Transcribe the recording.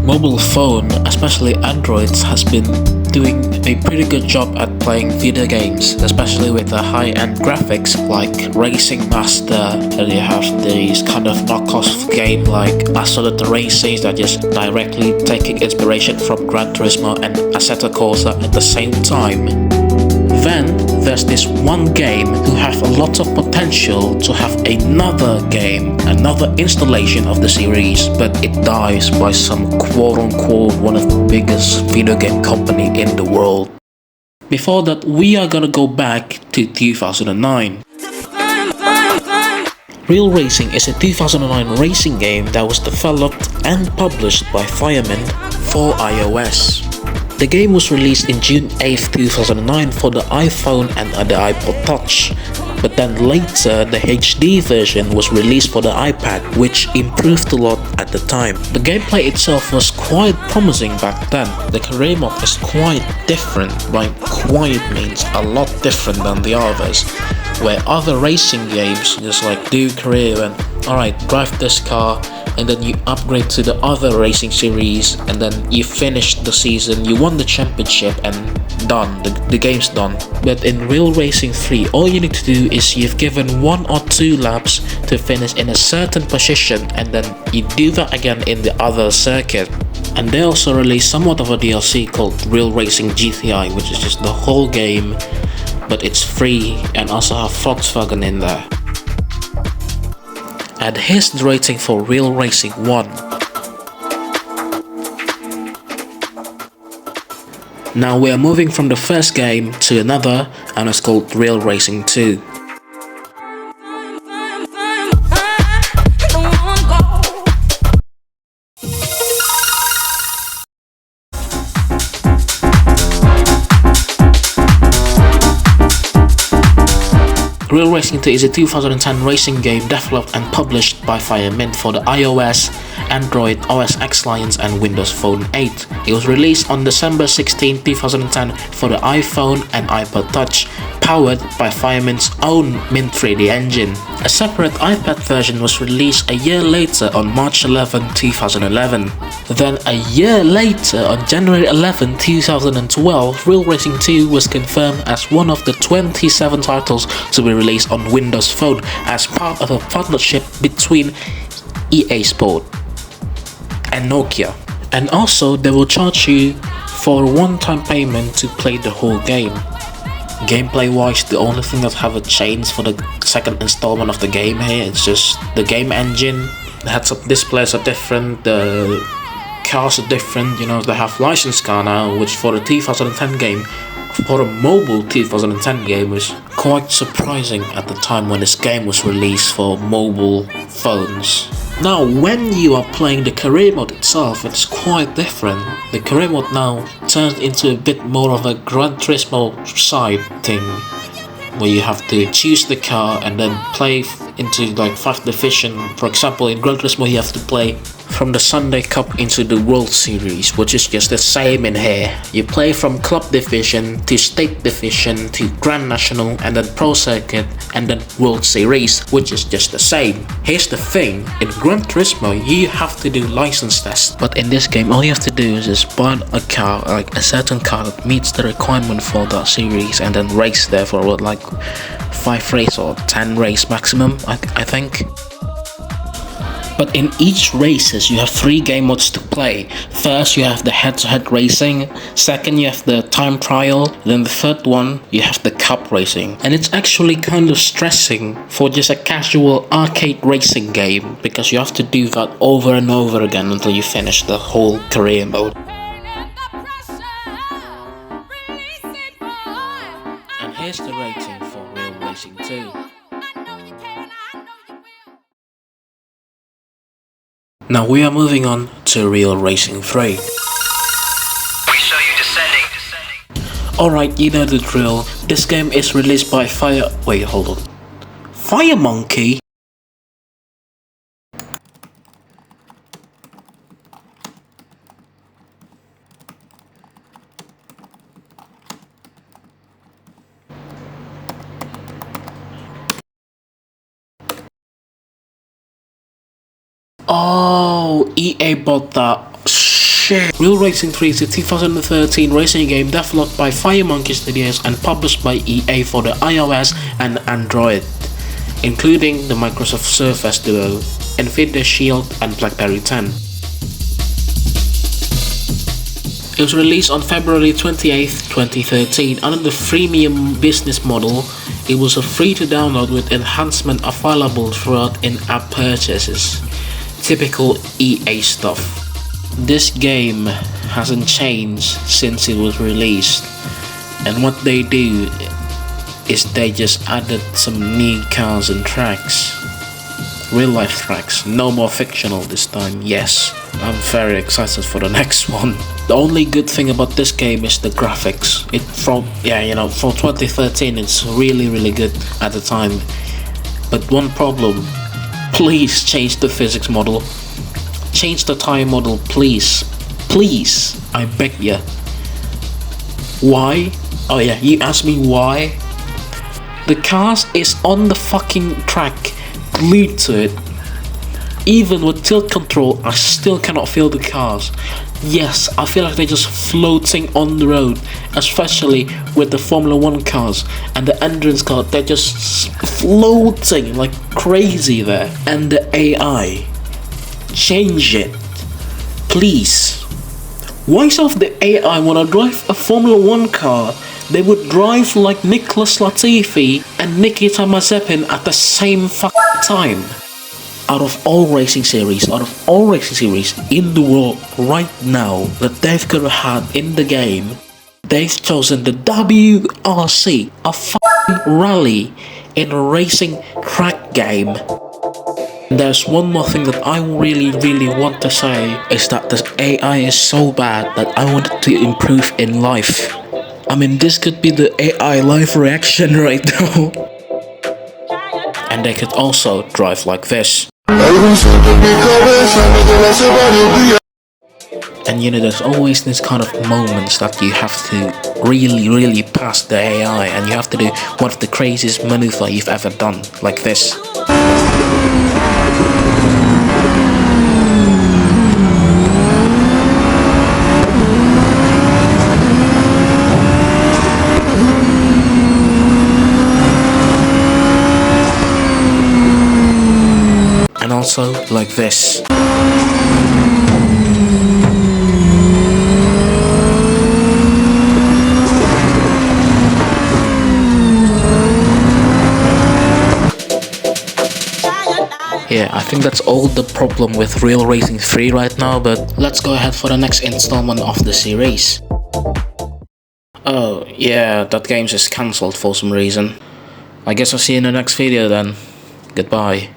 Mobile phone, especially Androids, has been doing a pretty good job at playing video games, especially with the high-end graphics like Racing Master, and you have these kind of knockoff game like Absolute Racing that just directly taking inspiration from Gran Turismo and Assetto Corsa at the same time. Then there's this one game who have a lot of potential to have another game, another installation of the series, but it dies by some quote-unquote one of the biggest video game company in the world. Before that, we are gonna go back to 2009. Real Racing is a 2009 racing game that was developed and published by Firemint for iOS. The game was released in June 8, 2009 for the iPhone and the iPod Touch, but then later the HD version was released for the iPad, which improved a lot at the time. The gameplay itself was quite promising back then. The career mode is quite different, like quite means a lot different than the others, where other racing games just like do career and alright, drive this car, and then you upgrade to the other racing series, and then you finish the season, you won the championship, and done, the game's done. But in Real Racing 3, all you need to do is you've given 1 or 2 laps to finish in a certain position, and then you do that again in the other circuit. And they also released somewhat of a DLC called Real Racing GTI, which is just the whole game, but it's free and also have Volkswagen in there. And here's the rating for Real Racing 1. Now we are moving from the first game to another, and it's called Real Racing 2. Real Racing 2 is a 2010 racing game developed and published by Firemint for the iOS, Android, OS X Lions and Windows Phone 8. It was released on December 16, 2010 for the iPhone and iPod Touch, powered by Firemint's own Mint 3D engine. A separate iPad version was released a year later on March 11, 2011. Then a year later, on January 11, 2012, Real Racing 2 was confirmed as one of the 27 titles to be released on Windows Phone as part of a partnership between EA Sport and Nokia. And also, they will charge you for a one-time payment to play the whole game. Gameplay wise, the only thing that have a change for the second installment of the game here is just the game engine. The heads-up displays are different, the cars are different, they have licensed car now, which for the 2010 game, for a mobile 2010 game, was quite surprising at the time when this game was released for mobile phones. Now, when you are playing the career mode itself, it's quite different. The career mode now turns into a bit more of a Gran Turismo side thing, where you have to choose the car and then play into like 5 division. For example, in Gran Turismo you have to play from the Sunday Cup into the World Series, which is just the same in here. You play from Club Division to State Division to Grand National and then Pro Circuit and then World Series, which is just the same. Here's the thing, in Gran Turismo you have to do license tests, but in this game all you have to do is just buy a car, like a certain car that meets the requirement for that series, and then race there for what, like 5 race or 10 race maximum, I think. But in each races you have 3 game modes to play. First you have the head-to-head racing, second you have the time trial, then the third one you have the cup racing. And it's actually kind of stressing for just a casual arcade racing game, because you have to do that over and over again until you finish the whole career mode. And here's the rating for Real Racing 2. Now we are moving on to Real Racing 3. We show you descending. Alright, you know the drill. This game is released by Firemonkey? Oh, EA bought that. shit! Real Racing 3 is a 2013 racing game developed by Firemonkey Studios and published by EA for the iOS and Android, including the Microsoft Surface Duo, Nvidia Shield and BlackBerry 10. It was released on February 28, 2013 under the freemium business model. It was a free to download with enhancement available throughout in-app purchases. Typical EA stuff. This game hasn't changed since it was released, and what they do is they just added some new cars and tracks. Real life tracks, no more fictional this time. Yes, I'm very excited for the next one. The only good thing about this game is the graphics. For 2013 it's really good at the time. But one problem, please change the physics model. Change the tire model, please. Please, I beg ya. Why? Oh yeah, you ask me why? The cars is on the fucking track, glued to it. Even with tilt control, I still cannot feel the cars. Yes, I feel like they're just floating on the road, especially with the Formula 1 cars and the endurance cars. They're just floating like crazy there. And the AI, change it, please. Why so if the AI wanna drive a Formula 1 car, they would drive like Nicholas Latifi and Nikita Mazepin at the same fucking time? Out of all racing series in the world right now that they've could have had in the game, they've chosen the WRC, a fucking rally in a racing track game. There's one more thing that I really want to say, is that this AI is so bad that I want it to improve in life. I mean, this could be the AI live reaction right now. And they could also drive like this. And you know, there's always this kind of moments that you have to really pass the AI, and you have to do one of the craziest maneuver you've ever done, like this. And also like this. Yeah, I think that's all the problem with Real Racing 3 right now, but let's go ahead for the next installment of the series. Oh, yeah, that game is cancelled for some reason. I guess I'll see you in the next video then. Goodbye.